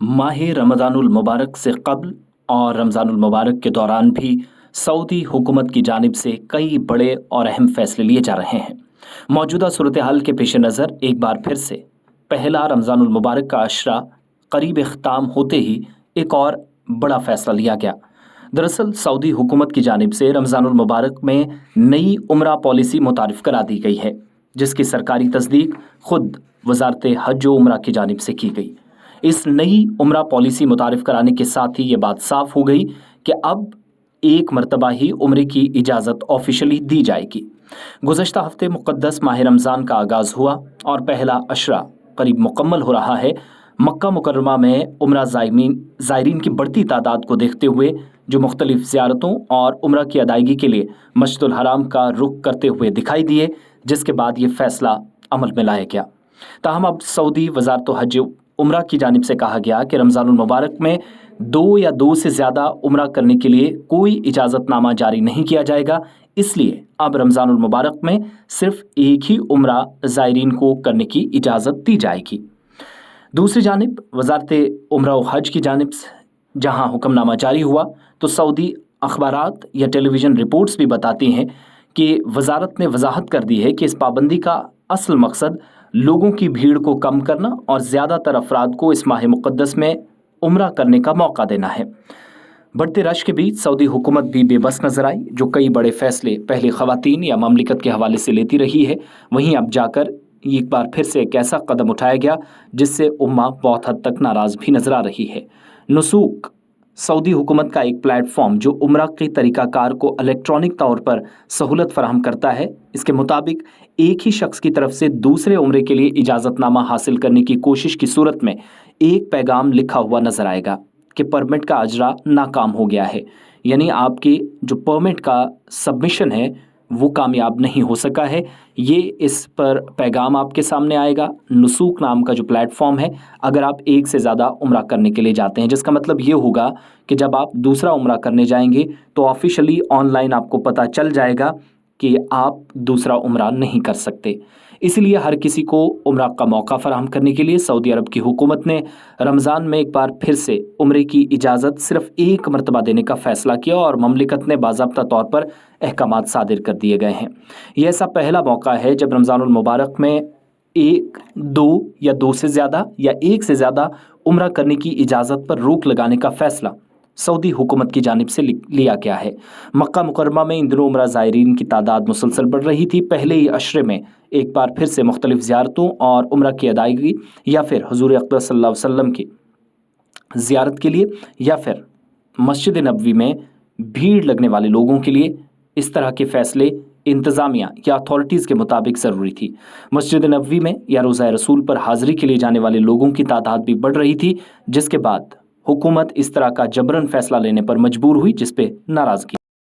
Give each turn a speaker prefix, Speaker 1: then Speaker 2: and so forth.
Speaker 1: माह रमज़ानुल मुबारक से क़ब्ल और रमज़ानुल मुबारक के दौरान भी सऊदी हुकूमत की जानिब से कई बड़े और अहम फैसले लिए जा रहे हैं। मौजूदा सूरत हाल के पेश नज़र एक बार फिर से पहला रमज़ानुल मुबारक का अशरा करीब इख्ताम होते ही एक और बड़ा फैसला लिया गया। दरअसल सऊदी हुकूमत की जानिब से रमज़ानुल मुबारक में नई उम्रा पॉलिसी मुतारिफ करा दी गई है, जिसकी सरकारी तस्दीक खुद वजारत हज व उम्रा की जानिब से की गई। इस नई उम्रा पॉलिसी मुतारिफ कराने के साथ ही ये बात साफ हो गई कि अब एक मरतबा ही उम्रे की इजाज़त ऑफिशियली दी जाएगी। गुज़श्ता हफ्ते मुक़द्दस माह रमज़ान का आगाज़ हुआ और पहला अशरा करीब मुकम्मल हो रहा है। मक्का मुकर्रमा में उम्रा ज़ायरीन की बढ़ती तादाद को देखते हुए जो मुख्तलिफ ज़ियारतों और उम्रा की अदायगी के लिए मस्जिदुल हराम का रुख करते हुए दिखाई दिए, जिसके बाद ये फ़ैसला अमल में लाया गया। ताहम अब सऊदी वजारत हज उम्रा की जानिब से कहा गया कि रमज़ानुल मुबारक में 2 या 2 से ज़्यादा उम्रा करने के लिए कोई इजाज़तनामा जारी नहीं किया जाएगा। इसलिए अब रमज़ानुल मुबारक में सिर्फ एक ही उम्रा ज़ायरीन को करने की इजाज़त दी जाएगी। दूसरी जानिब वजारत उम्रा व हज की जानिब से जहाँ हुक्मनामा जारी हुआ तो सऊदी अखबारात या टेलीविज़न रिपोर्ट्स भी बताती हैं कि वजारत ने वजाहत कर दी है कि इस पाबंदी का असल मकसद लोगों की भीड़ को कम करना और ज़्यादातर अफराद को इस माह मुक़द्दस में उम्रा करने का मौका देना है। बढ़ते रश के बीच सऊदी हुकूमत भी बेबस नजर आई, जो कई बड़े फैसले पहले ख़वातीन या ममलिकत के हवाले से लेती रही है, वहीं अब जाकर एक बार फिर से एक ऐसा कदम उठाया गया जिससे उम्मा बहुत हद तक नाराज़ भी नजर आ रही है। नुसूक सऊदी हुकूमत का एक प्लेटफॉर्म जो उम्रा के तरीक़ाकार को इलेक्ट्रॉनिक तौर पर सहूलत फराहम करता है। इसके मुताबिक एक ही शख्स की तरफ से दूसरे उम्रे के लिए इजाज़तनामा हासिल करने की कोशिश की सूरत में एक पैगाम लिखा हुआ नजर आएगा कि परमिट का अजरा नाकाम हो गया है, यानी आपके जो परमिट का सबमिशन है वो कामयाब नहीं हो सका है। ये इस पर पैगाम आपके सामने आएगा। नुसूक नाम का जो प्लेटफॉर्म है, अगर आप एक से ज़्यादा उम्रा करने के लिए जाते हैं, जिसका मतलब ये होगा कि जब आप दूसरा उम्रा करने जाएंगे तो ऑफिशियली ऑनलाइन आपको पता चल जाएगा कि आप दूसरा उम्रा नहीं कर सकते। इसलिए हर किसी को उम्रा का मौका फराहम करने के लिए सऊदी अरब की हुकूमत ने रमज़ान में एक बार फिर से उम्रे की इजाज़त सिर्फ एक मरतबा देने का फ़ैसला किया और ममलिकत ने बाज़ाब्ता तौर पर अहकामात सादिर कर दिए गए हैं। यह ऐसा पहला मौका है जब रमज़ानुल मुबारक में 1, 2 या 2 से ज़्यादा या 1 से ज़्यादा उम्रा करने की इजाज़त पर रोक लगाने का फ़ैसला सऊदी हुकूमत की जानिब से लिया गया है। मक्का मुकर्रमा में इन दिनों उम्रा ज़ायरीन की तादाद मुसलसल बढ़ रही थी। पहले ही अशरे में एक बार फिर से मुख्तलिफ ज़ियारतों और उम्रा की अदायगी या फिर हुज़ूर अक़दस सल्लल्लाहु अलैहि वसल्लम की ज़ियारत के लिए या फिर मस्जिद नबवी में भीड़ लगने वाले लोगों के लिए इस तरह के फ़ैसले इंतज़ामिया या अथॉरिटीज़ के मुताबिक ज़रूरी थी। मस्जिद नबवी में या रोज़ा रसूल पर हाज़िरी के लिए जाने वाले लोगों की तादाद भी बढ़ रही थी, जिसके बाद हुकूमत इस तरह का जबरन फ़ैसला लेने पर मजबूर हुई, जिस पे नाराज़गी